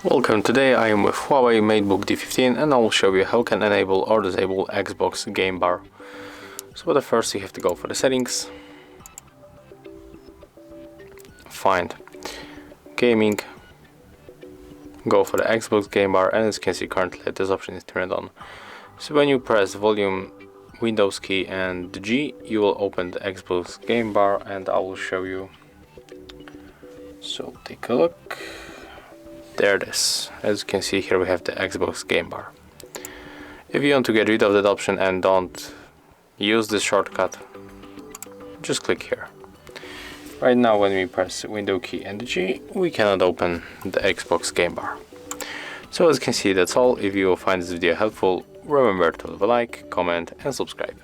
Welcome, today I am with Huawei MateBook D15 and I will show you how you can enable or disable Xbox Gamerbar. So first you have to go for the settings, find gaming, go for the Xbox Gamerbar, and as you can see currently this option is turned on. So when you press volume, Windows key and the G, you will open the Xbox Gamerbar and I will show you. So take a look. There it is. As you can see here we have the Xbox Gamerbar. If you want to get rid of that option and don't use this shortcut, just click here. Right now when we press Windows key and the G, we cannot open the Xbox Gamerbar. So as you can see, that's all. If you find this video helpful, remember to leave a like, comment and subscribe.